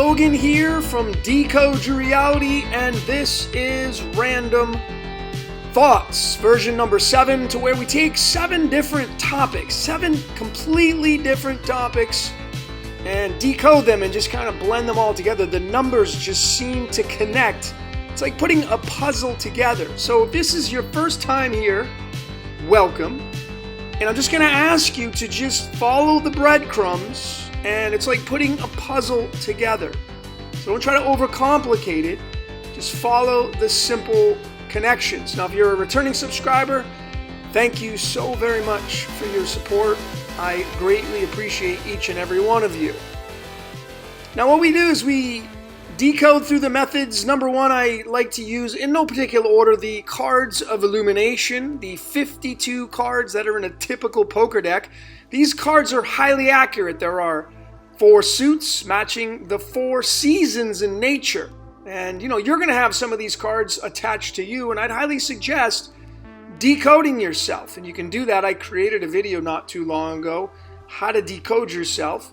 Logan here from Decode Your Reality, and this is Random Thoughts, version number 7, to where we take 7 different topics, 7 completely different topics, and decode them and just kind of blend them all together. The numbers just seem to connect. It's like putting a puzzle together. So if this is your first time here, welcome. And I'm just going to ask you to just follow the breadcrumbs, and it's like putting a puzzle together. So don't try to overcomplicate it. Just follow the simple connections. Now, if you're a returning subscriber, thank you so very much for your support. I greatly appreciate each and every one of you. Now, what we do is we decode through the methods. Number 1, I like to use, in no particular order, the cards of illumination, the 52 cards that are in a typical poker deck. These cards are highly accurate. There are 4 suits matching the 4 seasons in nature. And, you're going to have some of these cards attached to you, and I'd highly suggest decoding yourself. And you can do that. I created a video not too long ago, how to decode yourself.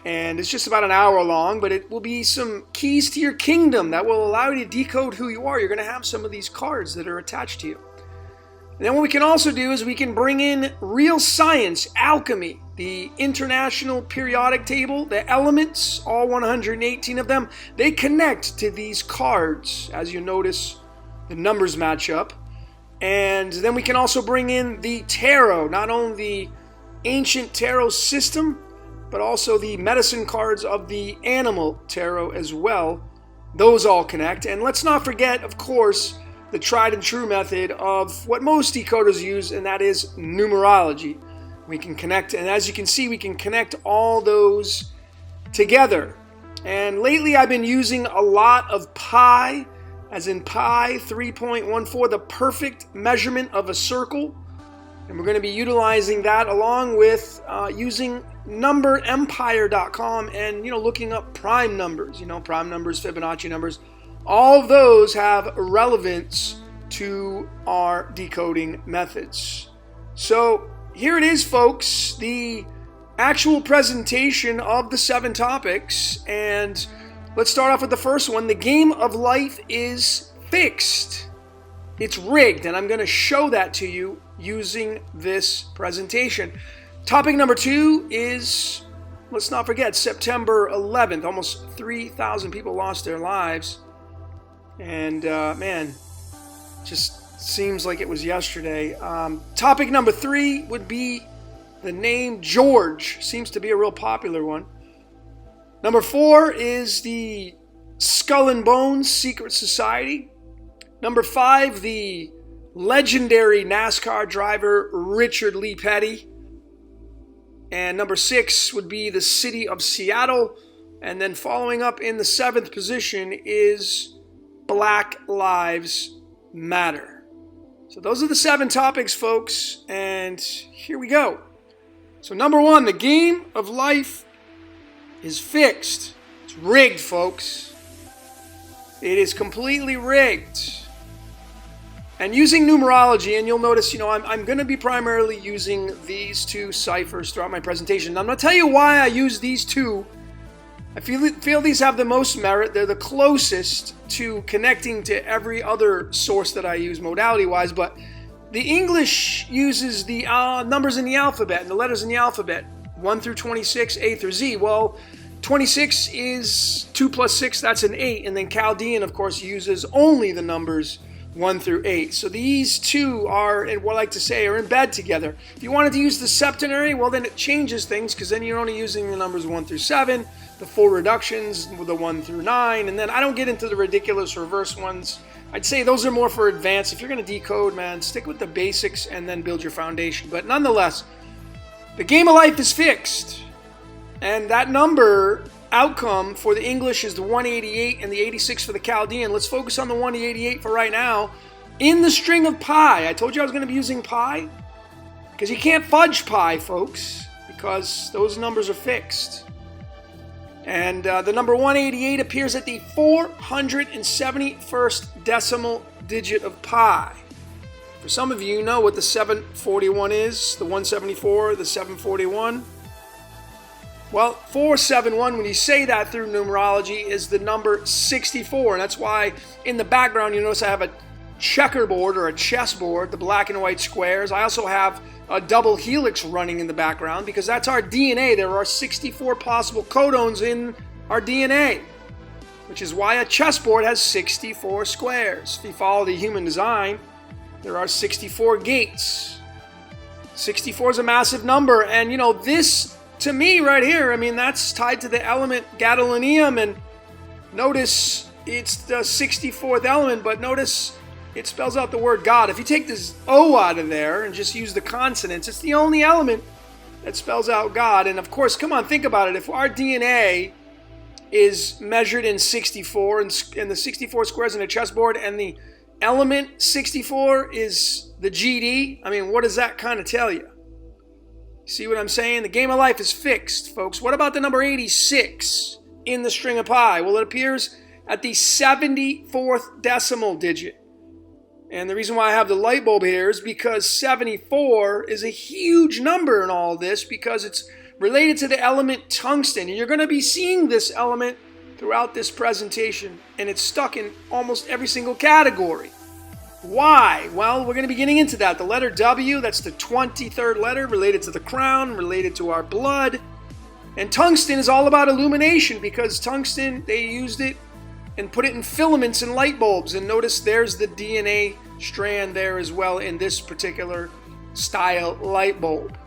And it's just about an hour long, but it will be some keys to your kingdom that will allow you to decode who you are. You're going to have some of these cards that are attached to you. And then what we can also do is we can bring in real science, alchemy, the International Periodic Table, the elements, all 118 of them. They connect to these cards. As you notice, the numbers match up. And then we can also bring in the tarot, not only the ancient tarot system, but also the medicine cards of the animal tarot as well. Those all connect. And let's not forget, of course, the tried and true method of what most decoders use, and that is numerology. We can connect, and as you can see, we can connect all those together. And lately I've been using a lot of pi, as in pi 3.14, the perfect measurement of a circle. And we're going to be utilizing that along with using numberempire.com and, looking up prime numbers, prime numbers, Fibonacci numbers. All of those have relevance to our decoding methods. So here it is, folks, the actual presentation of the 7 topics. And let's start off with the first one. The game of life is fixed. It's rigged, and I'm going to show that to you using this presentation. Topic number 2 is, let's not forget, September 11th. Almost 3,000 people lost their lives. And, man, just seems like it was yesterday. Topic number 3 would be the name George. Seems to be a real popular one. Number 4 is the Skull and Bones Secret Society. Number 5, the legendary NASCAR driver Richard Lee Petty. And number 6 would be the city of Seattle. And then following up in the 7th position is Black Lives Matter. So those are the 7 topics, folks. And here we go. So number 1, the game of life is fixed. It's rigged, folks. It is completely rigged. And using numerology, and you'll notice, I'm going to be primarily using these 2 ciphers throughout my presentation. And I'm going to tell you why I use these 2. I feel these have the most merit. They're the closest to connecting to every other source that I use modality-wise. But the English uses the numbers in the alphabet and the letters in the alphabet, 1 through 26, A through Z. Well, 26 is 2 plus 6, that's an 8. And then Chaldean, of course, uses only the numbers 1 through 8. So these 2 are, and what I like to say, are in bed together. If you wanted to use the septenary, well, then it changes things, because then you're only using the numbers 1 through 7, the full reductions with the 1 through 9, and then I don't get into the ridiculous reverse ones. I'd say those are more for advanced. If you're going to decode, man, stick with the basics and then build your foundation. But nonetheless, the game of life is fixed. And that number outcome for the English is the 188 and the 86 for the Chaldean. Let's focus on the 188 for right now. In the string of pi, I told you I was going to be using pi, because you can't fudge pi, folks, because those numbers are fixed. And the number 188 appears at the 471st decimal digit of pi. For some of you know what the 741 is, the 174, the 741. Well, 471, when you say that through numerology, is the number 64. And that's why in the background, you notice I have a checkerboard or a chessboard, the black and white squares. I also have a double helix running in the background because that's our DNA. There are 64 possible codons in our DNA, which is why a chessboard has 64 squares. If you follow the human design, there are 64 gates. 64 is a massive number, and you know, this to me right here, I mean, that's tied to the element gadolinium, and notice it's the 64th element, but notice it spells out the word God. If you take this O out of there and just use the consonants, it's the only element that spells out God. And of course, come on, think about it. If our DNA is measured in 64, and the 64 squares in a chessboard, and the element 64 is the GD, I mean, what does that kind of tell you? See what I'm saying? The game of life is fixed, folks. What about the number 86 in the string of pi? Well, it appears at the 74th decimal digit. And the reason why I have the light bulb here is because 74 is a huge number in all this because it's related to the element tungsten. And you're going to be seeing this element throughout this presentation. And it's stuck in almost every single category. Why? Well, we're going to be getting into that. The letter W, that's the 23rd letter, related to the crown, related to our blood. And tungsten is all about illumination because tungsten, they used it and put it in filaments in light bulbs. And notice there's the DNA strand there as well in this particular style light bulb.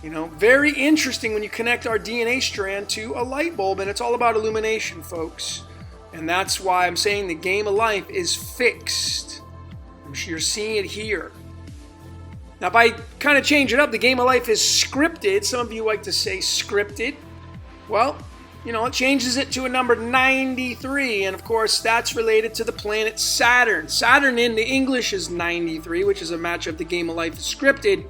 You know, very interesting when you connect our DNA strand to a light bulb, and it's all about illumination, folks. And that's why I'm saying the game of life is fixed. You're seeing it here. Now, if I kind of change it up, the game of life is scripted. Some of you like to say scripted. Well, you know, it changes it to a number 93, and of course that's related to the planet Saturn. Saturn in the English is 93, which is a match of the game of life is scripted,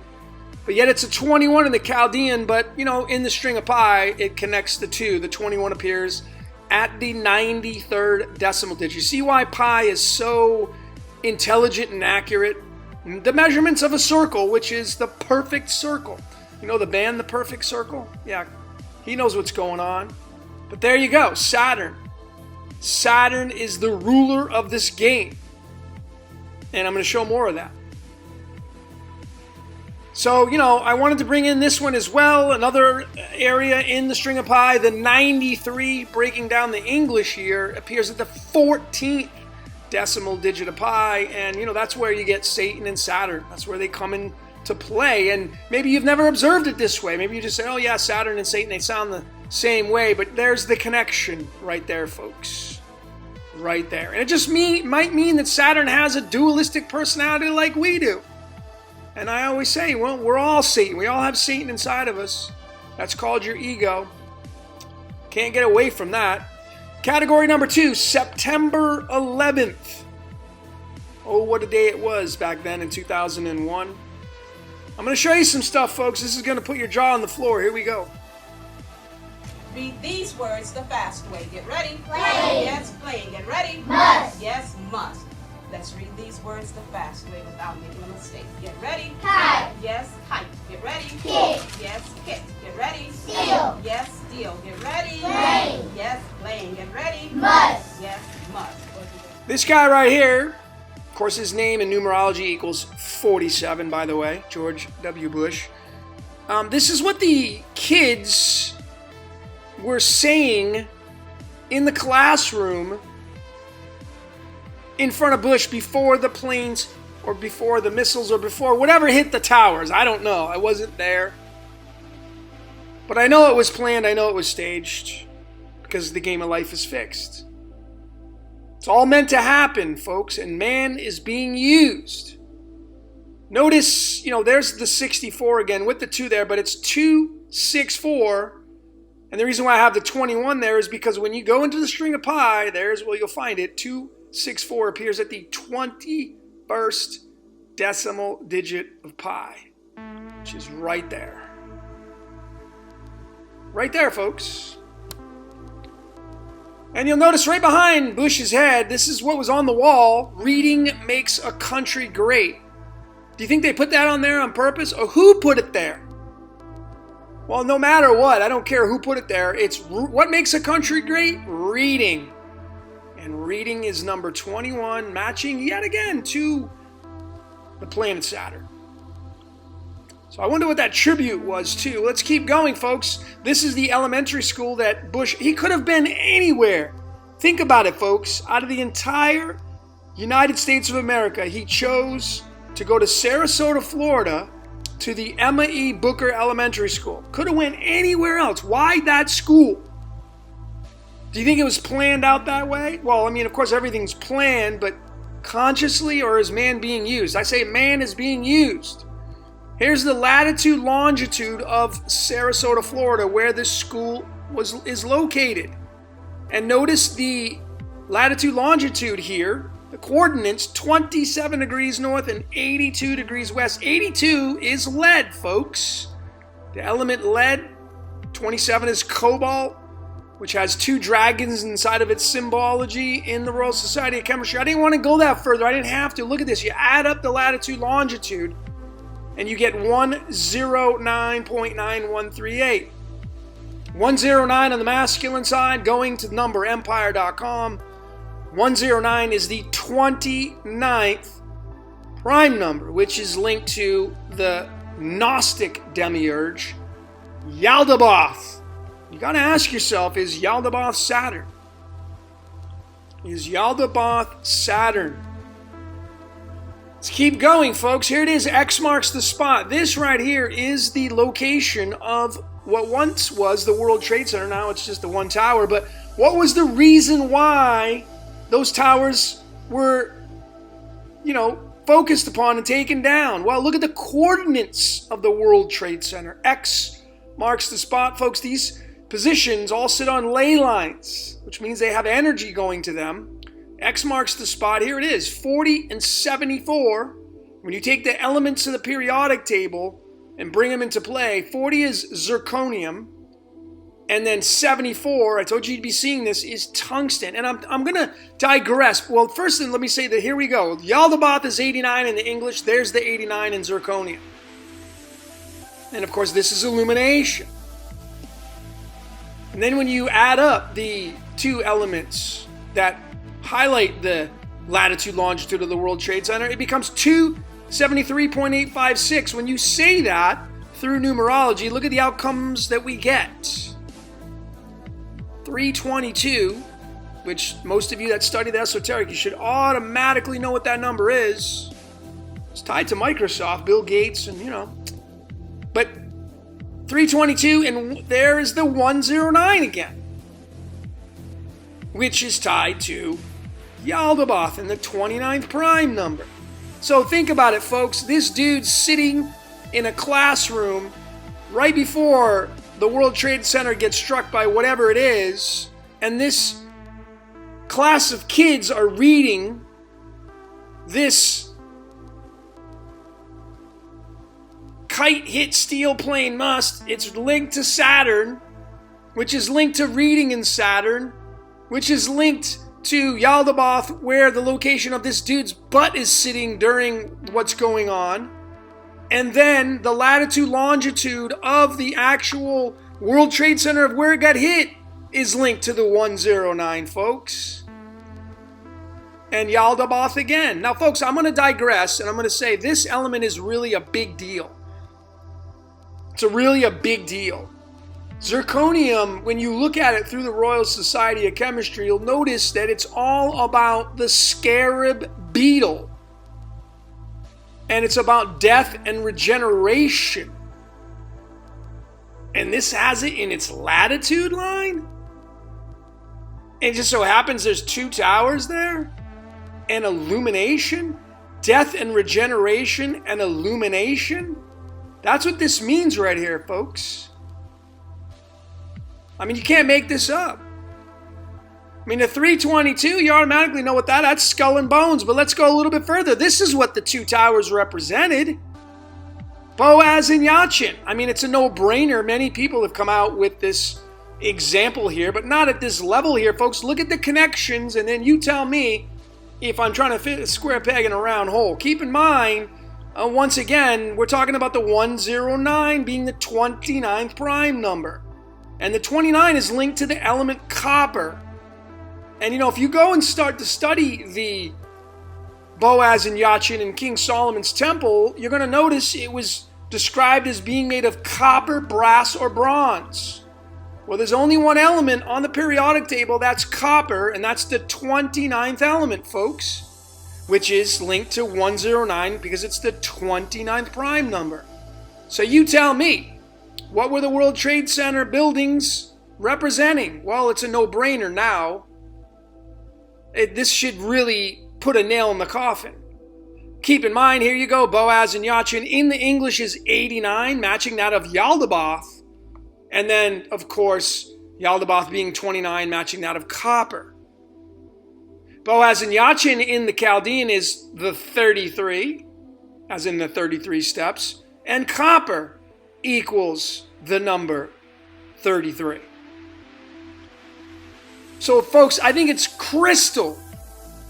but yet it's a 21 in the Chaldean, but you know, in the string of pi, it connects the two. The 21 appears at the 93rd decimal digit. You see why pi is so intelligent and accurate? The measurements of a circle, which is the perfect circle. You know the band, The Perfect Circle? Yeah, he knows what's going on. But there you go, Saturn. Saturn is the ruler of this game. And I'm going to show more of that. So, you know, I wanted to bring in this one as well. Another area in the string of pi, the 93, breaking down the English here, appears at the 14th decimal digit of pi. And, you know, that's where you get Satan and Saturn. That's where they come into play. And maybe you've never observed it this way. Maybe you just say, oh yeah, Saturn and Satan, they sound the same way, but there's the connection right there, folks. Right there. And it just might mean that Saturn has a dualistic personality like we do. And I always say, well, we're all Satan. We all have Satan inside of us. That's called your ego. Can't get away from that. Category number 2, September 11th. Oh, what a day it was back then in 2001. I'm going to show you some stuff, folks. This is going to put your jaw on the floor. Here we go. Read these words the fast way. Get ready. Playing. Yes, playing. Get ready. Must. Yes, must. Let's read these words the fast way without making a mistake. Get ready. Kite. Yes, kite. Get ready. Kick. Yes, kit. Get ready. Steal. Yes, steal. Get ready. Play. Yes, playing. Get ready. Must. Yes, must. This guy right here, of course, his name in numerology equals 47, by the way, George W. Bush. This is what the kids were saying in the classroom in front of Bush before the planes or before the missiles or before whatever hit the towers. I don't know. I wasn't there. But I know it was planned. I know it was staged because the game of life is fixed. It's all meant to happen, folks, and man is being used. Notice, you know, there's the 64 again with the 2 there, but it's 264. And the reason why I have the 21 there is because when you go into the string of pi, there's where you'll find it. 264 appears at the 21st decimal digit of pi, which is right there. Right there, folks. And you'll notice right behind Bush's head, this is what was on the wall. Reading makes a country great. Do you think they put that on there on purpose? Or who put it there? Well, no matter what, I don't care who put it there. It's what makes a country great? Reading. And reading is number 21, matching yet again to the planet Saturn. So I wonder what that tribute was too. Let's keep going, folks. This is the elementary school that Bush, he could have been anywhere. Think about it, folks. Out of the entire United States of America, he chose to go to Sarasota, Florida, to the Emma E. Booker Elementary School. Could have went anywhere else. Why that school? Do you think it was planned out that way? Well, I mean, of course, everything's planned, but consciously, or is man being used? I say man is being used. Here's the latitude, longitude of Sarasota, Florida, where this school is located. And notice the latitude, longitude here. The coordinates, 27 degrees north and 82 degrees west. 82 is lead, folks. The element lead. 27 is cobalt, which has 2 dragons inside of its symbology in the Royal Society of Chemistry. I didn't want to go that further. I didn't have to. Look at this. You add up the latitude, longitude, and you get 109.9138. 109 on the masculine side, going to the number empire.com. 109 is the 29th prime number, which is linked to the Gnostic demiurge, Yaldabaoth. You got to ask yourself, is Yaldabaoth Saturn? Is Yaldabaoth Saturn? Let's keep going, folks. Here it is. X marks the spot. This right here is the location of what once was the World Trade Center. Now it's just the one tower. But what was the reason why those towers were, focused upon and taken down? Well, look at the coordinates of the World Trade Center. X marks the spot, folks. These positions all sit on ley lines, which means they have energy going to them. X marks the spot. Here it is, 40 and 74. When you take the elements of the periodic table and bring them into play, 40 is zirconium. And then 74, I told you you'd be seeing this, is tungsten. And I'm going to digress. Well, first let me say that here we go. Yaldabaoth is 89 in the English. There's the 89 in zirconium. And of course, this is illumination. And then when you add up the 2 elements that highlight the latitude, longitude of the World Trade Center, it becomes 273.856. When you say that through numerology, look at the outcomes that we get. 322, which most of you that study the esoteric, you should automatically know what that number is. It's tied to Microsoft, Bill Gates, and But 322, and there is the 109 again, which is tied to Yaldabaoth and the 29th prime number. So think about it, folks. This dude's sitting in a classroom right before the World Trade Center gets struck by whatever it is, and this class of kids are reading this kite hit steel plane must. It's linked to Saturn, which is linked to reading in Saturn, which is linked to Yaldabaoth, where the location of this dude's butt is sitting during what's going on. And then the latitude, longitude of the actual World Trade Center of where it got hit is linked to the 109, folks. And Yaldabaoth again. Now, folks, I'm going to digress, and I'm going to say this element is really a big deal. It's really a big deal. Zirconium, when you look at it through the Royal Society of Chemistry, you'll notice that it's all about the scarab beetle. And it's about death and regeneration. And this has it in its latitude line? And it just so happens there's 2 towers there? And illumination? Death and regeneration and illumination? That's what this means right here, folks. I mean, you can't make this up. I mean, the 322, you automatically know what that's skull and bones. But let's go a little bit further. This is what the 2 towers represented. Boaz and Yachin. I mean, it's a no-brainer. Many people have come out with this example here, but not at this level here, folks. Look at the connections, and then you tell me if I'm trying to fit a square peg in a round hole. Keep in mind, Once again, we're talking about the 109 being the 29th prime number. And the 29 is linked to the element copper. And if you go and start to study the Boaz and Jachin in King Solomon's temple, you're going to notice it was described as being made of copper, brass, or bronze. Well, there's only one element on the periodic table that's copper, and that's the 29th element, folks, which is linked to 109 because it's the 29th prime number. So you tell me, what were the World Trade Center buildings representing? Well, it's a no-brainer now. This should really put a nail in the coffin. Keep in mind, here you go, Boaz and Jachin in the English is 89, matching that of Yaldabaoth. And then, of course, Yaldabaoth being 29, matching that of copper. Boaz and Jachin in the Chaldean is the 33, as in the 33 steps. And copper equals the number 33. So, folks, I think it's crystal,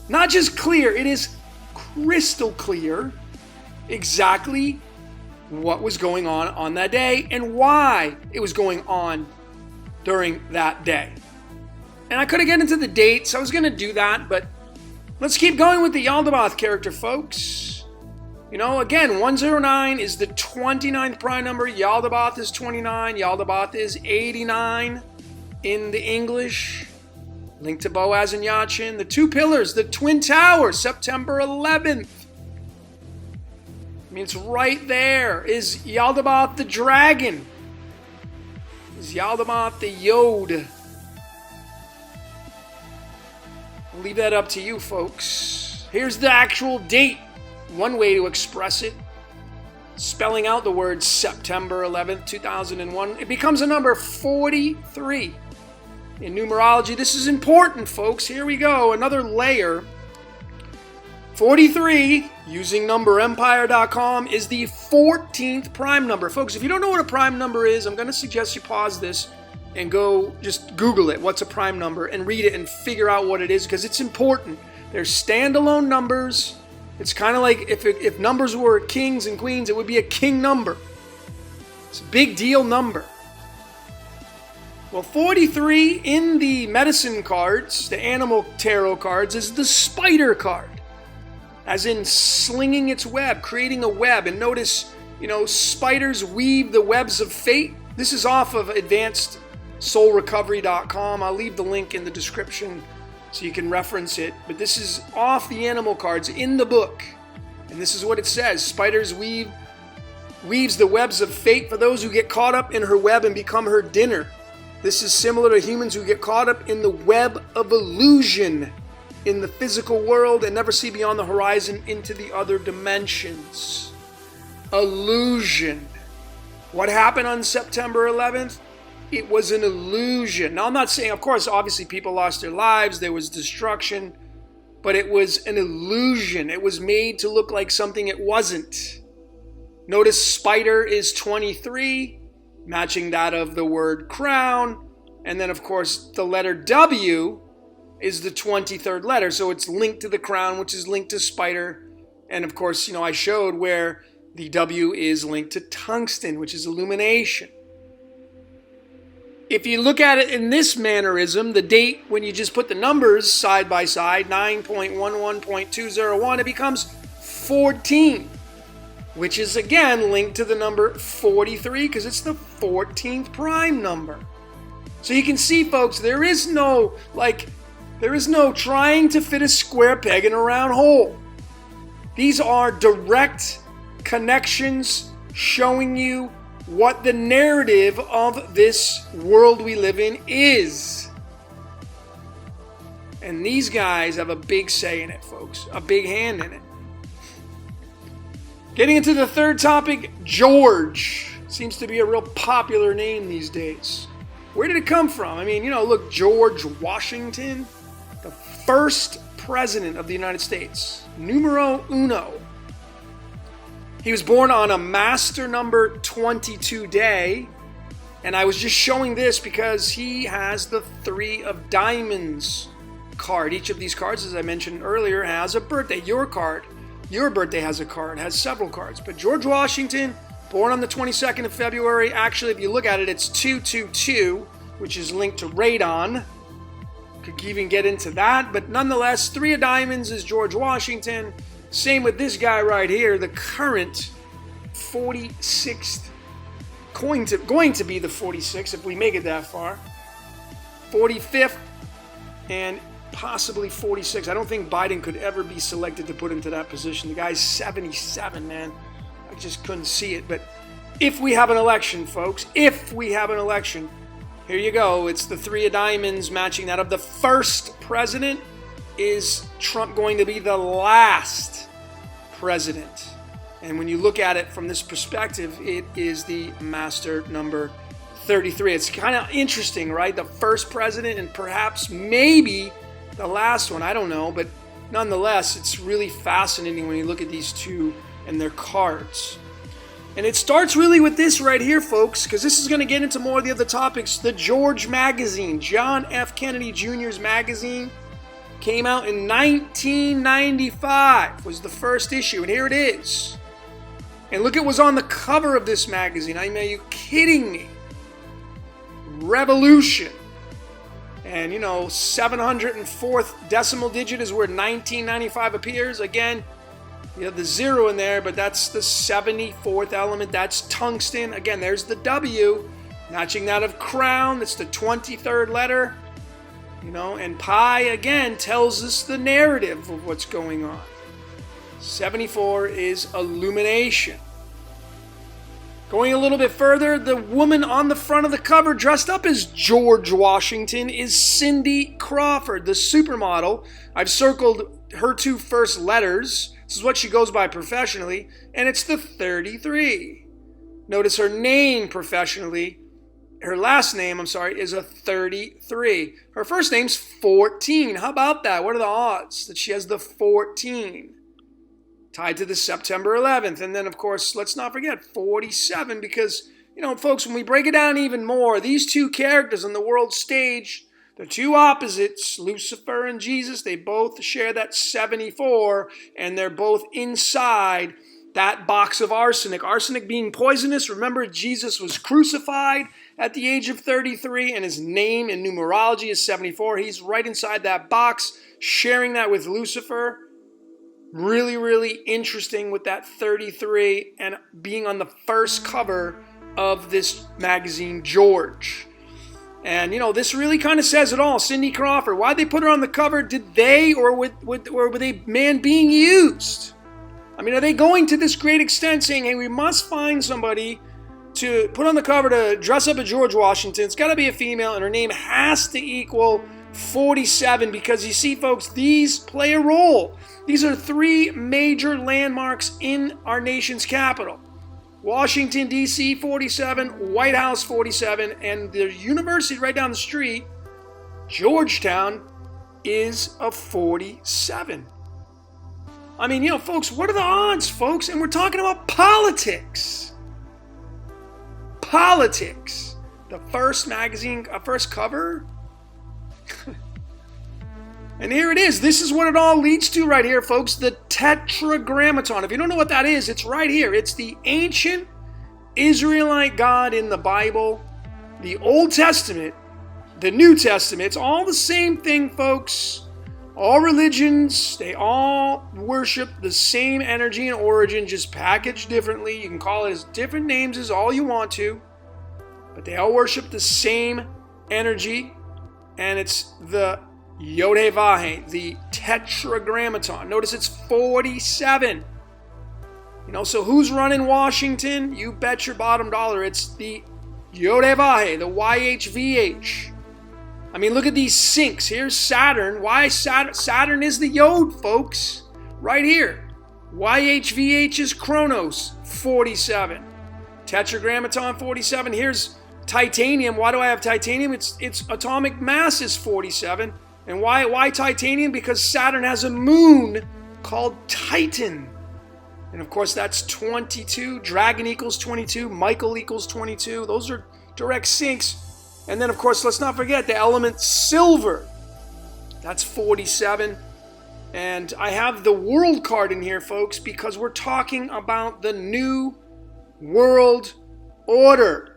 not just clear, it is crystal clear exactly what was going on that day and why it was going on during that day. And I could have gotten into the dates. I was going to do that, but let's keep going with the Yaldabaoth character, folks. Again, 109 is the 29th prime number. Yaldabaoth is 29. Yaldabaoth is 89 in the English. Linked to Boaz and Jachin. The two pillars, the Twin Towers, September 11th. I mean, it's right there. Is Yaldabaoth the dragon? Is Yaldabaoth the Yod? I'll leave that up to you, folks. Here's the actual date. One way to express it. Spelling out the word September 11th, 2001. It becomes a number 43. In numerology, this is important, folks. Here we go. Another layer. 43, using numberempire.com, is the 14th prime number. Folks, if you don't know what a prime number is, I'm going to suggest you pause this and go just Google it. What's a prime number? And read it and figure out what it is because it's important. They're standalone numbers. It's kind of like if numbers were kings and queens, it would be a king number. It's a big deal number. Well, 43 in the medicine cards, the animal tarot cards, is the spider card. As in slinging its web, creating a web. And notice, spiders weave the webs of fate. This is off of advancedsoulrecovery.com. I'll leave the link in the description so you can reference it. But this is off the animal cards in the book. And this is what it says. Spiders weaves the webs of fate for those who get caught up in her web and become her dinner. This is similar to humans who get caught up in the web of illusion in the physical world and never see beyond the horizon into the other dimensions. Illusion. What happened on September 11th? It was an illusion. Now, I'm not saying, of course, obviously people lost their lives, there was destruction, but it was an illusion. It was made to look like something it wasn't. Notice spider is 23. Matching that of the word crown. And then, of course, the letter W is the 23rd letter. So it's linked to the crown, which is linked to spider. And, of course, I showed where the W is linked to tungsten, which is illumination. If you look at it in this mannerism, the date, when you just put the numbers side by side, 9.11.201, it becomes 14. Which is again linked to the number 43 because it's the 14th prime number. So you can see, folks, there is no trying to fit a square peg in a round hole. These are direct connections showing you what the narrative of this world we live in is. And these guys have a big say in it, folks, a big hand in it. Getting into the third topic, George. Seems to be a real popular name these days. Where did it come from? I mean, look, George Washington, the first president of the United States, numero uno. He was born on a master number 22 day, and I was just showing this because he has the 3 of diamonds card. Each of these cards, as I mentioned earlier, has a birthday. Your card, your birthday has a card, has several cards. But George Washington, born on the 22nd of February. Actually, if you look at it, it's 222, which is linked to radon. Could even get into that. But nonetheless, 3 of diamonds is George Washington. Same with this guy right here, the current 46th, going to be the 46th if we make it that far. 45th and possibly 46th. I don't think Biden could ever be selected to put into that position. The guy's 77, man. I just couldn't see it. But if we have an election, folks, if we have an election, here you go. It's the 3 of diamonds matching that of the first president. Is Trump going to be the last president? And when you look at it from this perspective, it is the master number 33. It's kind of interesting, right? The first president and perhaps maybe the last one. I don't know. But nonetheless, it's really fascinating when you look at these two and their cards. And it starts really with this right here, folks, because this is going to get into more of the other topics. The George magazine, John F. Kennedy Jr.'s magazine, came out in 1995, was the first issue, and here it is. And look at what's on the cover of this magazine. I mean, are you kidding me? Revolution. And, 704th decimal digit is where 1995 appears. Again, you have the 0 in there, but that's the 74th element. That's tungsten. Again, there's the W, matching that of crown. That's the 23rd letter. And pi, again, tells us the narrative of what's going on. 74 is illumination. Going a little bit further, the woman on the front of the cover dressed up as George Washington is Cindy Crawford, the supermodel. I've circled her 2 first letters. This is what she goes by professionally, and it's the 33. Notice her name professionally, her last name, is a 33. Her first name's 14. How about that? What are the odds that she has the 14? Tied to the September 11th. And then, of course, let's not forget 47 because, folks, when we break it down even more, these 2 characters on the world stage, the 2 opposites, Lucifer and Jesus, they both share that 74, and they're both inside that box of arsenic. Arsenic being poisonous. Remember, Jesus was crucified at the age of 33, and his name in numerology is 74. He's right inside that box, sharing that with Lucifer. Really, really interesting with that 33 and being on the first cover of this magazine, George. And, this really kind of says it all. Cindy Crawford, why'd they put her on the cover? Did they, or were they man being used? I mean, are they going to this great extent saying, hey, we must find somebody to put on the cover to dress up as George Washington? It's got to be a female, and her name has to equal 47 because, you see, folks, these play a role. These are 3 major landmarks in our nation's capital. Washington, D.C., 47, White House, 47, and the university right down the street, Georgetown, is a 47. I mean, folks, what are the odds, folks? And we're talking about politics. Politics. The first magazine, first cover. And here it is. This is what it all leads to right here, folks. The Tetragrammaton. If you don't know what that is, it's right here. It's the ancient Israelite God in the Bible, the Old Testament, the New Testament. It's all the same thing, folks. All religions, they all worship the same energy and origin, just packaged differently. You can call it as different names as all you want to, but they all worship the same energy, and it's the Yod-Heh-Vah-Heh, the Tetragrammaton. Notice it's 47. So who's running Washington? You bet your bottom dollar it's the Yod-Heh-Vah-Heh, the YHVH. I mean, look at these sinks. Here's Saturn. Why Saturn? Saturn is the Yod, folks. Right here. YHVH is Chronos, 47. Tetragrammaton, 47. Here's titanium. Why do I have titanium? Its atomic mass is 47. And why titanium? Because Saturn has a moon called Titan. And of course, that's 22. Dragon equals 22. Michael equals 22. Those are direct syncs. And then, of course, let's not forget the element silver. That's 47. And I have the world card in here, folks, because we're talking about the New World Order.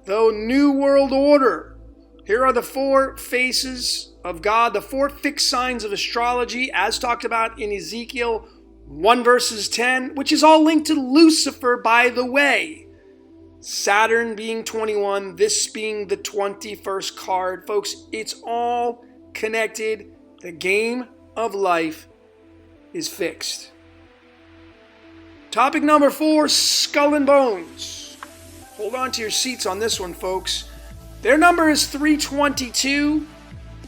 The New World Order. Here are the 4 faces of God, the 4 fixed signs of astrology, as talked about in Ezekiel 1 verses 10, which is all linked to Lucifer, by the way. Saturn being 21, this being the 21st card. Folks, it's all connected. The game of life is fixed. Topic number 4, skull and bones. Hold on to your seats on this one, folks. Their number is 322.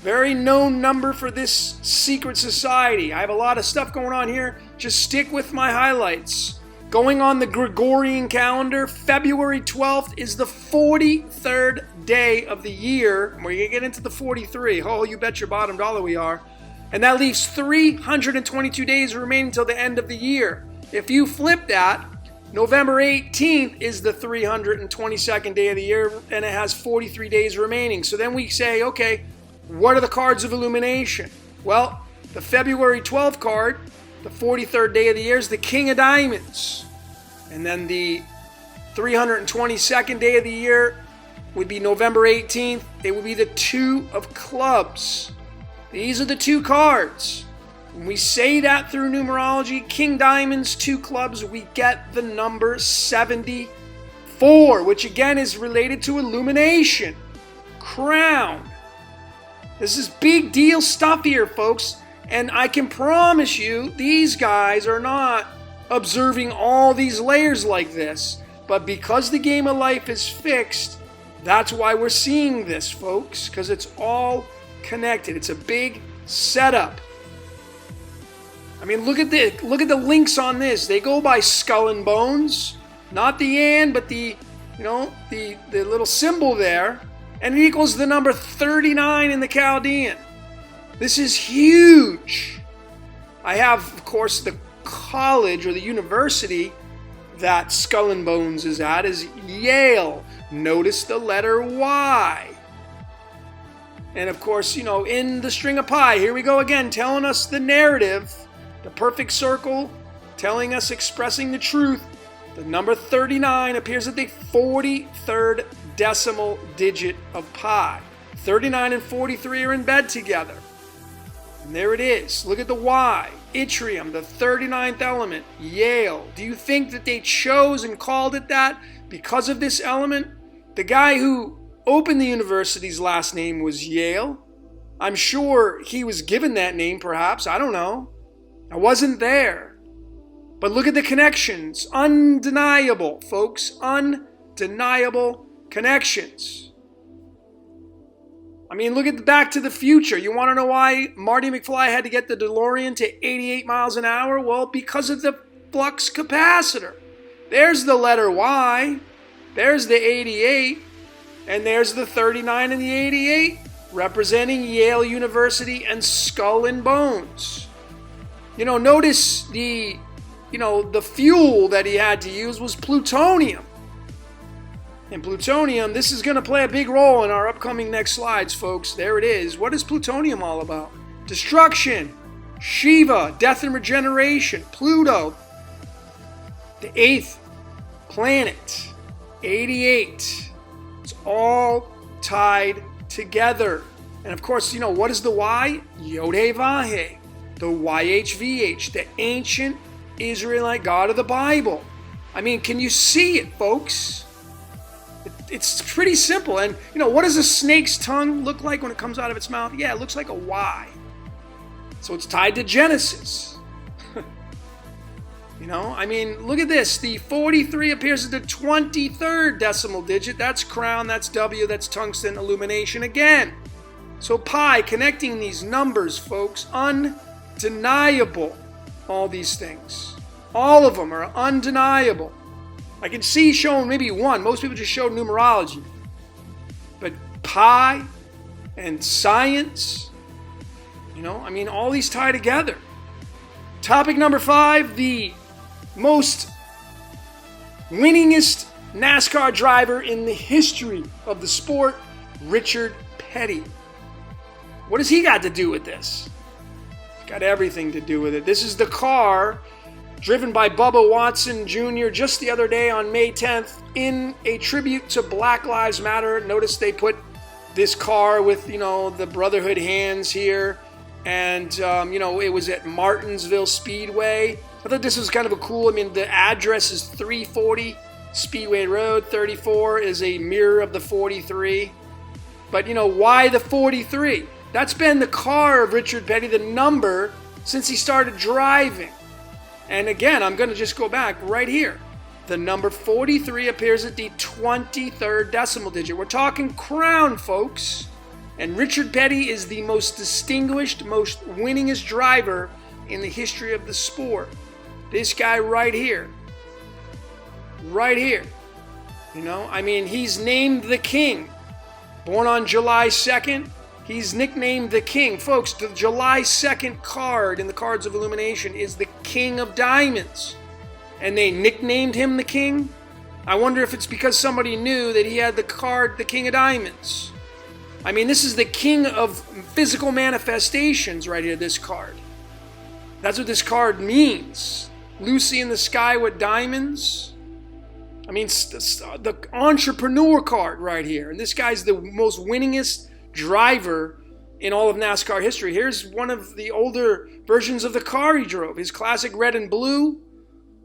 Very known number for this secret society. I have a lot of stuff going on here. Just stick with my highlights. Going on the Gregorian calendar, February 12th is the 43rd day of the year. We're going to get into the 43. Oh, you bet your bottom dollar we are. And that leaves 322 days remaining till the end of the year. If you flip that, November 18th is the 322nd day of the year, and it has 43 days remaining. So then we say, okay, what are the cards of illumination? Well, the February 12th card, the 43rd day of the year, is the King of Diamonds. And then the 322nd day of the year would be November 18th. It would be the 2 of Clubs. These are the 2 cards. When we say that through numerology, King Diamonds, 2 Clubs, we get the number 74, which again is related to illumination. Crown. This is big deal stuff here, folks. And I can promise you, these guys are not observing all these layers like this. But because the game of life is fixed, that's why we're seeing this, folks. Because it's all connected. It's a big setup. I mean, look at the links on this. They go by skull and bones, not the and, but the little symbol there, and it equals the number 39 in the Chaldean. This is huge. I have, of course, the college or the university that skull and bones is at is Yale. Notice the letter Y. And of course, in the string of pi, here we go again, telling us the narrative, the perfect circle, telling us, expressing the truth. The number 39 appears at the 43rd decimal digit of pi. 39 and 43 are in bed together. And there it is. Look at the Y. Yttrium, the 39th element. Yale. Do you think that they chose and called it that because of this element? The guy who opened the university's last name was Yale. I'm sure he was given that name, perhaps. I don't know. I wasn't there. But look at the connections. Undeniable, folks. Undeniable connections. I mean, look at Back to the Future. You want to know why Marty McFly had to get the DeLorean to 88 miles an hour? Well, because of the flux capacitor. There's the letter Y. There's the 88. And there's the 39 and the 88, representing Yale University and Skull and Bones. Notice the fuel that he had to use was plutonium. And plutonium, this is going to play a big role in our upcoming next slides, folks. There it is. What is plutonium all about? Destruction, Shiva, death and regeneration, Pluto, the 8th planet, 88. It's all tied together. And of course, what is the Y? Yod-Heh-Vah-Heh, the YHVH, the ancient Israelite God of the Bible. I mean, can you see it, folks? It's pretty simple. And, what does a snake's tongue look like when it comes out of its mouth? Yeah, it looks like a Y. So it's tied to Genesis. I mean, look at this. The 43 appears at the 23rd decimal digit. That's crown, that's W, that's tungsten, illumination again. So pi, connecting these numbers, folks, undeniable. All these things. All of them are undeniable. I can see showing maybe one. Most people just show numerology. But pi and science, all these tie together. Topic number 5, the most winningest NASCAR driver in the history of the sport, Richard Petty. What has he got to do with this? Got everything to do with it. This is the car driven by Bubba Watson Jr. just the other day on May 10th in a tribute to Black Lives Matter. Notice they put this car with, the Brotherhood hands here. And, it was at Martinsville Speedway. I thought this was kind of a cool, the address is 340 Speedway Road. 34 is a mirror of the 43. But, why the 43? That's been the car of Richard Petty, the number, since he started driving. And again, I'm going to just go back right here. The number 43 appears at the 23rd decimal digit. We're talking crown, folks. And Richard Petty is the most distinguished, most winningest driver in the history of the sport. This guy right here. Right here. He's named the King. Born on July 2nd, he's nicknamed the King. Folks, the July 2nd card in the Cards of Illumination is the King of Diamonds. And they nicknamed him the King? I wonder if it's because somebody knew that he had the card, the King of Diamonds. This is the king of physical manifestations right here, this card. That's what this card means. Lucy in the sky with diamonds. The entrepreneur card right here. And this guy's the most winningest driver in all of NASCAR history. Here's one of the older versions of the car he drove, his classic red and blue.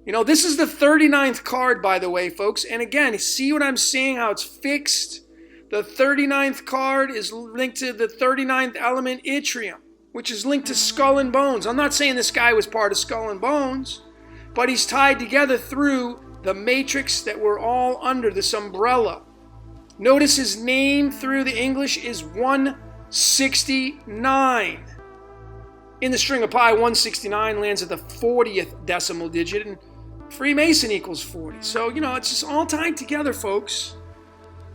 This is the 39th card, by the way, folks. And again, see what I'm saying, how it's fixed? The 39th card is linked to the 39th element yttrium, which is linked to Skull and Bones. I'm not saying this guy was part of Skull and Bones, but he's tied together through the matrix that we're all under, this umbrella. Notice his name through the English is 169. In the string of pi, 169 lands at the 40th decimal digit, and Freemason equals 40. So, it's just all tied together, folks.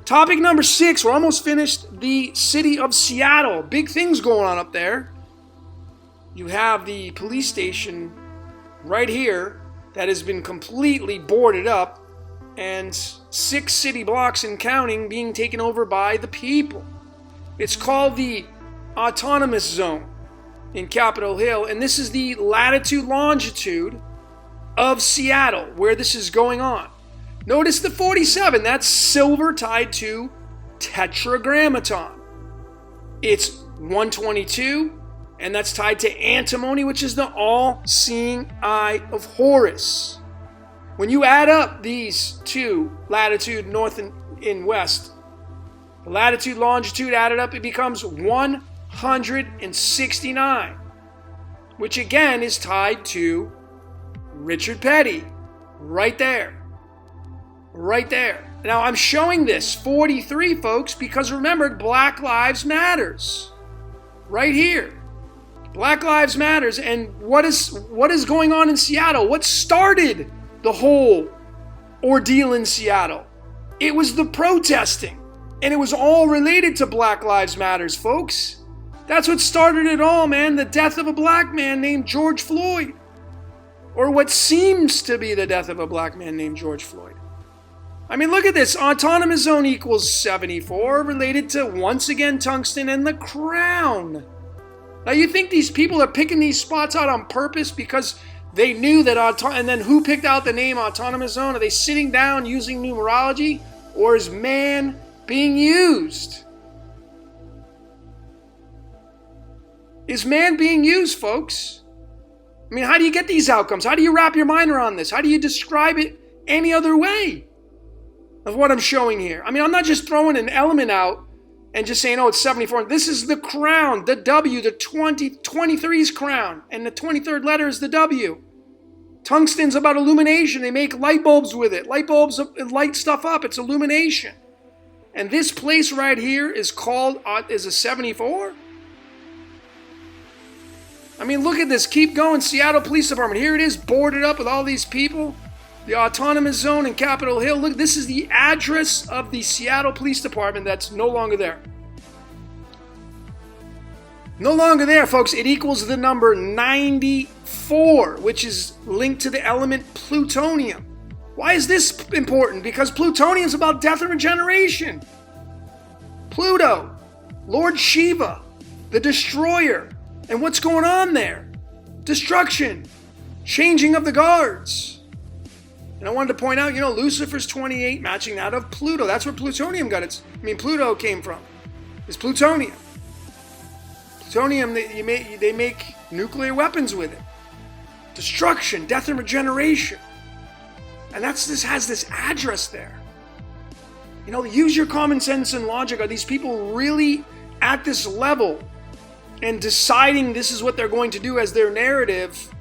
Topic number 6, we're almost finished. The city of Seattle. Big things going on up there. You have the police station right here that has been completely boarded up, and 6 city blocks and counting being taken over by the people. It's called the Autonomous Zone in Capitol Hill, and this is the latitude-longitude of Seattle where this is going on. Notice the 47, that's silver tied to tetragrammaton. It's 122, and that's tied to antimony, which is the all-seeing eye of Horus. When you add up these two, latitude, north and west, the latitude, longitude added up, it becomes 169, which again is tied to Richard Petty, right there. Right there. Now, I'm showing this 43, folks, because remember, Black Lives Matters. Right here. Black Lives Matters. And what is going on in Seattle? What started the whole ordeal in Seattle? It was the protesting. And it was all related to Black Lives Matters, folks. That's what started it all, man. The death of a black man named George Floyd. Or what seems to be the death of a black man named George Floyd. Look at this. Autonomous zone equals 74, related to, once again, tungsten and the crown. Now, you think these people are picking these spots out on purpose because they knew that, and then who picked out the name Autonomous Zone? Are they sitting down using numerology? Or is man being used? Is man being used, folks? How do you get these outcomes? How do you wrap your mind around this? How do you describe it any other way of what I'm showing here? I'm not just throwing an element out and just saying, oh, it's 74. This is the crown, the W, the 23's crown, and the 23rd letter is the W. Tungsten's about illumination. They make light bulbs with it. Light bulbs light stuff up. It's illumination. And this place right here is called, is a 74? Look at this. Keep going. Seattle Police Department. Here it is, boarded up with all these people. The Autonomous Zone in Capitol Hill. Look, this is the address of the Seattle Police Department that's no longer there. No longer there, folks. It equals the number 94, which is linked to the element plutonium. Why is this important? Because plutonium is about death and regeneration. Pluto, Lord Shiva, the destroyer. And what's going on there? destruction, changing of the guards. And I wanted to point out, Lucifer's 28, matching that of Pluto. That's where plutonium Pluto came from. It's plutonium. Plutonium, they make nuclear weapons with it. Destruction, death, and regeneration. And this has this address there. Use your common sense and logic. Are these people really at this level and deciding this is what they're going to do as their narrative?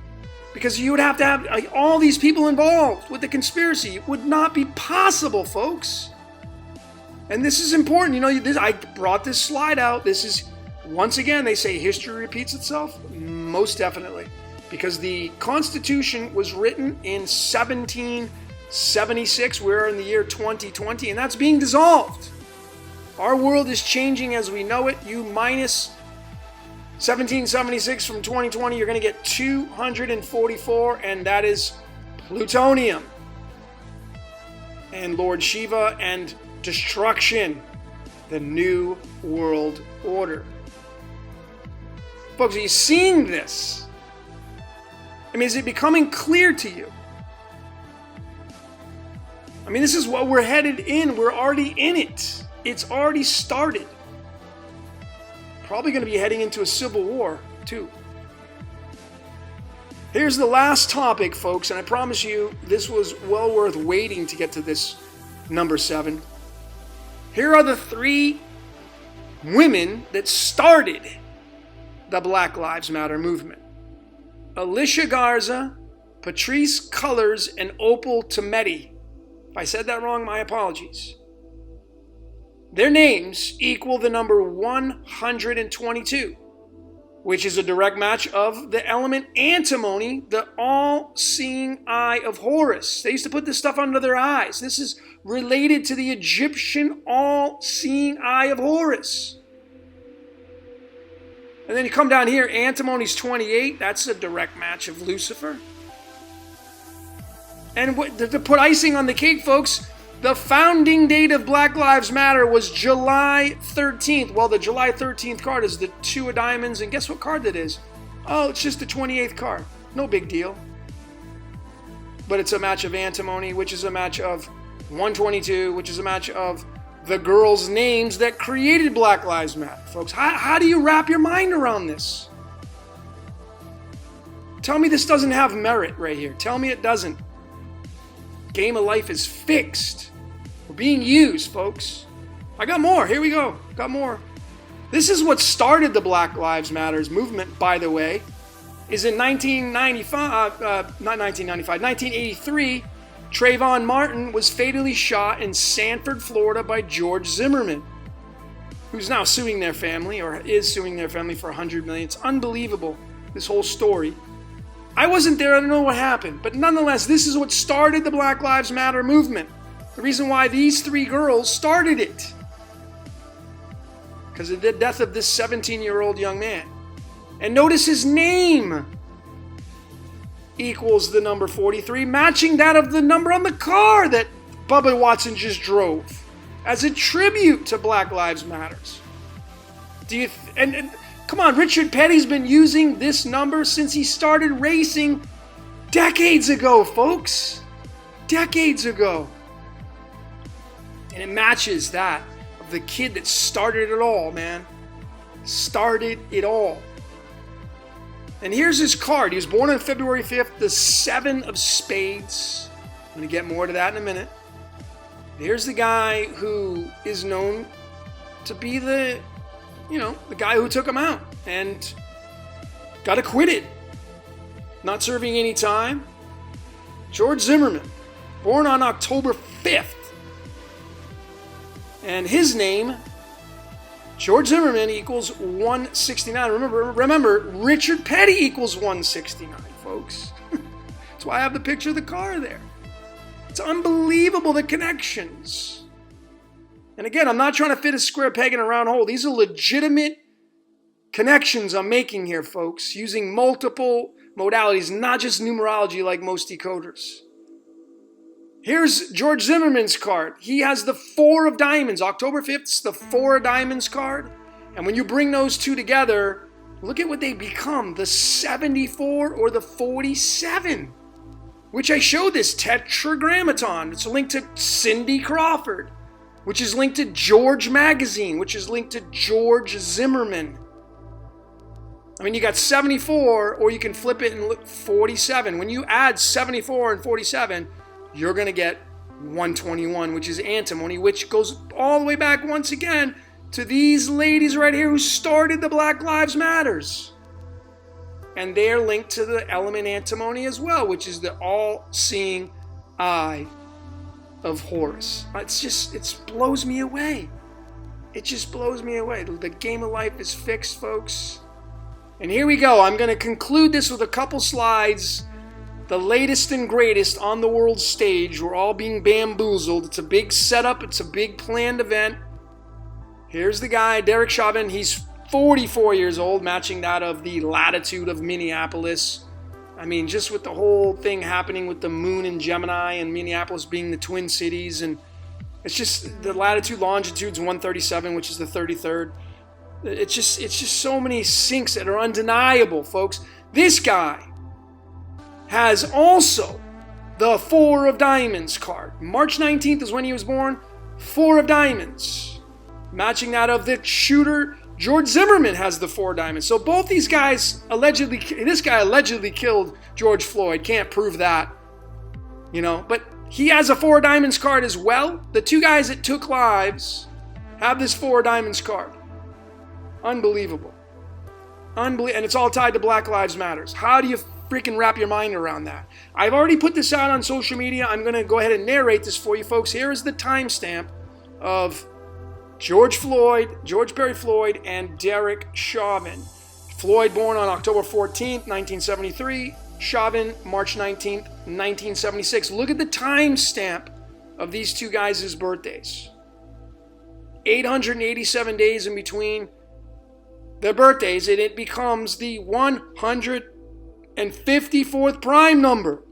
Because you would have to have all these people involved with the conspiracy. It would not be possible, folks. And this is important. I brought this slide out. This is, once again, they say history repeats itself. Most definitely. Because the Constitution was written in 1776. We're in the year 2020, and that's being dissolved. Our world is changing as we know it. You minus 1776 from 2020, you're going to get 244, and that is plutonium. And Lord Shiva and destruction. The New World Order. Folks, are you seeing this? Is it becoming clear to you? This is what we're headed in. We're already in it. It's already started. Probably going to be heading into a civil war, too. Here's the last topic, folks, and I promise you this was well worth waiting to get to this number 7. Here are the 3 women that started the Black Lives Matter movement. Alicia Garza, Patrice Cullors, and Opal Tometi. If I said that wrong, my apologies. Their names equal the number 122, which is a direct match of the element antimony, the all-seeing eye of Horus. They used to put this stuff under their eyes. This is related to the Egyptian all-seeing eye of Horus. And then you come down here, antimony's 28. That's a direct match of Lucifer. And to put icing on the cake, folks, the founding date of Black Lives Matter was July 13th. Well, the July 13th card is the 2 of diamonds. And guess what card that is? Oh, it's just the 28th card. No big deal. But it's a match of antimony, which is a match of 122, which is a match of the girls' names that created Black Lives Matter. Folks, how do you wrap your mind around this? Tell me this doesn't have merit right here. Tell me it doesn't. Game of life is fixed. We're being used, folks. I got more. Here we go. Got more. This is what started the Black Lives Matters movement, by the way, is in 1983, Trayvon Martin was fatally shot in Sanford, Florida by George Zimmerman, who's now suing their family, or is suing their family for $100 million. It's unbelievable, this whole story. I wasn't there, I don't know what happened, but nonetheless, this is what started the Black Lives Matter movement. The reason why these 3 girls started it. Because of the death of this 17-year-old young man. And notice his name equals the number 43, matching that of the number on the car that Bubba Watson just drove, as a tribute to Black Lives Matters. And come on, Richard Petty's been using this number since he started racing decades ago, folks. Decades ago. And it matches that of the kid that started it all, man. Started it all. And here's his card. He was born on February 5th, the 7 of spades. I'm going to get more to that in a minute. Here's the guy who is known to be the guy who took him out and got acquitted. Not serving any time. George Zimmerman, born on October 5th. And his name, George Zimmerman, equals 169. Remember, Richard Petty equals 169, folks. That's why I have the picture of the car there. It's unbelievable, the connections. And again, I'm not trying to fit a square peg in a round hole. These are legitimate connections I'm making here, folks, using multiple modalities, not just numerology like most decoders. Here's George Zimmerman's card. He has the 4 of diamonds. October 5th is the 4 of diamonds card. And when you bring those two together, Look at what they become, the 74 or the 47, which I showed this tetragrammaton. It's linked to Cindy Crawford, which is linked to George Magazine, which is linked to George Zimmerman. I mean, you got 74, or you can flip it and look 47. When you add 74 and 47, you're going to get 121, which is antimony, which goes all the way back once again to these ladies right here who started the Black Lives Matters. And they're linked to the element antimony as well, which is the all-seeing eye of Horus. It blows me away. It just blows me away. The game of life is fixed, folks. And here we go. I'm going to conclude this with a couple slides. The latest and greatest on the world stage. We're all being bamboozled. It's a big setup. It's a big planned event. Here's the guy, Derek Chauvin. He's 44 years old, matching that of the latitude of Minneapolis. I mean, just with the whole thing happening with the moon and Gemini and Minneapolis being the twin cities. And it's just the latitude, longitude's 137, which is the 33rd. It's just so many syncs that are undeniable, folks. This guy has also the 4 of Diamonds card. March 19th is when he was born. 4 of Diamonds. Matching that of the shooter, George Zimmerman has the 4 diamonds. So both these guys this guy allegedly killed George Floyd. Can't prove that, but he has a 4 diamonds card as well. The 2 guys that took lives have this 4 diamonds card. Unbelievable. And it's all tied to Black Lives Matters. How do you freaking wrap your mind around that? I've already put this out on social media. I'm going to go ahead and narrate this for you folks. Here is the timestamp of George Perry Floyd, and Derek Chauvin. Floyd born on October 14th, 1973. Chauvin, March 19th, 1976. Look at the timestamp of these 2 guys' birthdays. 887 days in between their birthdays, and it becomes the 154th prime number.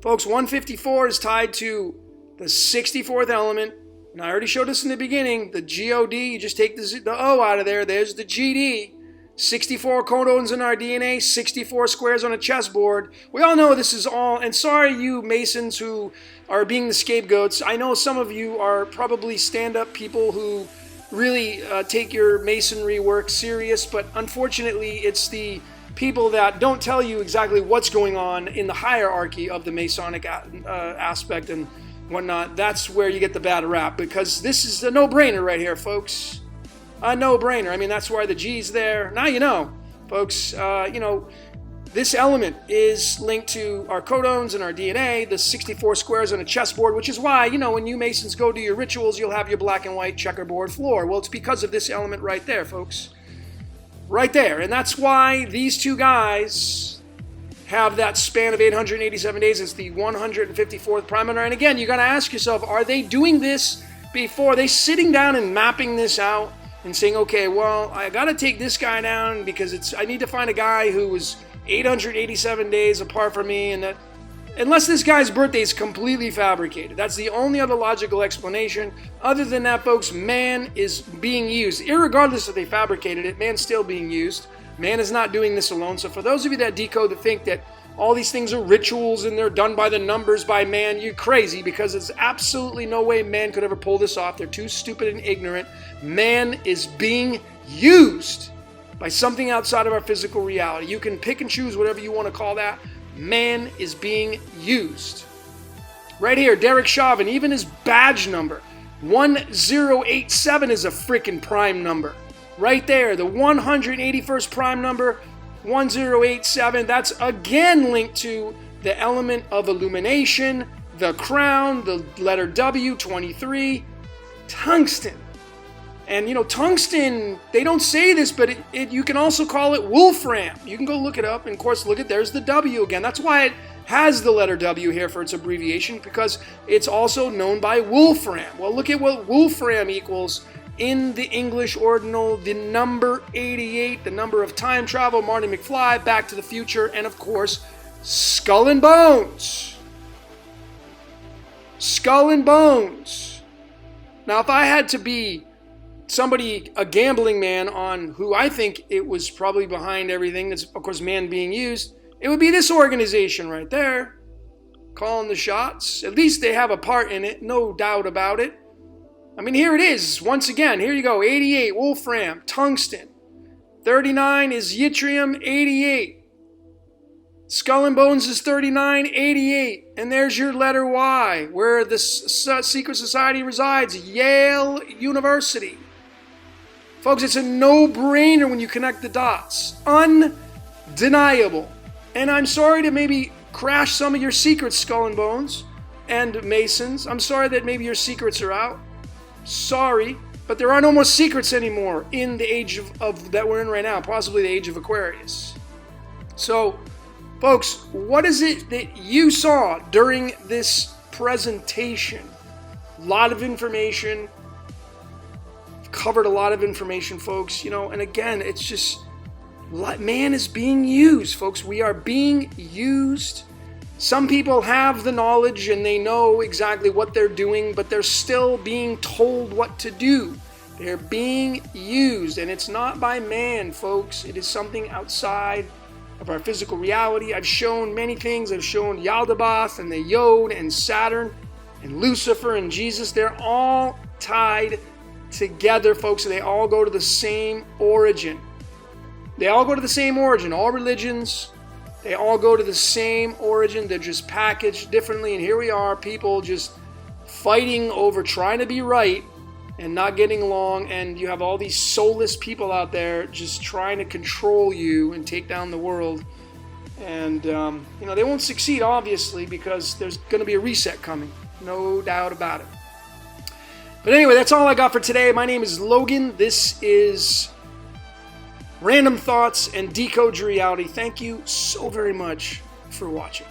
Folks, 154 is tied to the 64th element. And I already showed this in the beginning. The G-O-D, you just take the O out of there. There's the G-D. 64 codons in our DNA, 64 squares on a chessboard. We all know this is all, and sorry you Masons who are being the scapegoats. I know some of you are probably stand-up people who really take your Masonry work serious, but unfortunately it's the people that don't tell you exactly what's going on in the hierarchy of the Masonic aspect and whatnot. That's where you get the bad rap, because this is a no-brainer right here, folks. A no-brainer. I mean, that's why the G's there. Now you know, folks. This element is linked to our codons and our DNA, the 64 squares on a chessboard, which is why, when you Masons go do your rituals, you'll have your black and white checkerboard floor. Well, it's because of this element right there, folks. Right there. And that's why these 2 guys have that span of 887 days. It's the 154th prime number. And again, you got to ask yourself, are they doing this before? Are they sitting down and mapping this out and saying, okay, well, I got to take this guy down because I need to find a guy who was 887 days apart from me, and that, unless this guy's birthday is completely fabricated. That's the only other logical explanation. Other than that, folks, man is being used. Irregardless if they fabricated it, man's still being used. Man is not doing this alone. So for those of you that decode that think that all these things are rituals and they're done by the numbers by man, you're crazy, because there's absolutely no way man could ever pull this off. They're too stupid and ignorant. Man is being used by something outside of our physical reality. You can pick and choose whatever you want to call that. Man is being used. Right here, Derek Chauvin, even his badge number, 1087 is a freaking prime number. Right there, the 181st prime number, 1087, that's again linked to the element of illumination, the crown, the letter W, 23, tungsten. And tungsten, they don't say this, but you can also call it wolfram. You can go look it up, and of course, there's the W again. That's why it has the letter W here for its abbreviation, because it's also known by wolfram. Well, look at what wolfram equals in the English ordinal, the number 88, the number of time travel, Marty McFly, Back to the Future, and of course, Skull and Bones. Skull and Bones. Now, if I had to be somebody, a gambling man on who I think it was probably behind everything, that's of course man being used, it would be this organization right there, calling the shots. At least they have a part in it, no doubt about it. I mean, here it is. Once again, here you go. 88, wolfram, tungsten. 39 is yttrium, 88. Skull and Bones is 39, 88. And there's your letter Y, where the secret society resides, Yale University. Folks, it's a no-brainer when you connect the dots. Undeniable. And I'm sorry to maybe crash some of your secrets, Skull and Bones and Masons. I'm sorry that maybe your secrets are out. Sorry, but there are no more secrets anymore in the age of that we're in right now, possibly the age of Aquarius. So, folks, what is it that you saw during this presentation? A lot of information. I've covered a lot of information, folks. And again, it's just, man is being used, folks. We are being used. Some people have the knowledge and they know exactly what they're doing, but they're still being told what to do. They're being used, and it's not by man, folks. It is something outside of our physical reality. I've shown many things. I've shown Yaldabaoth and the Yod and Saturn and Lucifer and Jesus. They're all tied together, folks. They all go to the same origin. They all go to the same origin. All religions, they all go to the same origin. They're just packaged differently. And here we are, people just fighting over trying to be right and not getting along. And you have all these soulless people out there just trying to control you and take down the world. And, they won't succeed, obviously, because there's going to be a reset coming. No doubt about it. But anyway, that's all I got for today. My name is Logan. This is Random Thoughts and Decode Your Reality. Thank you so very much for watching.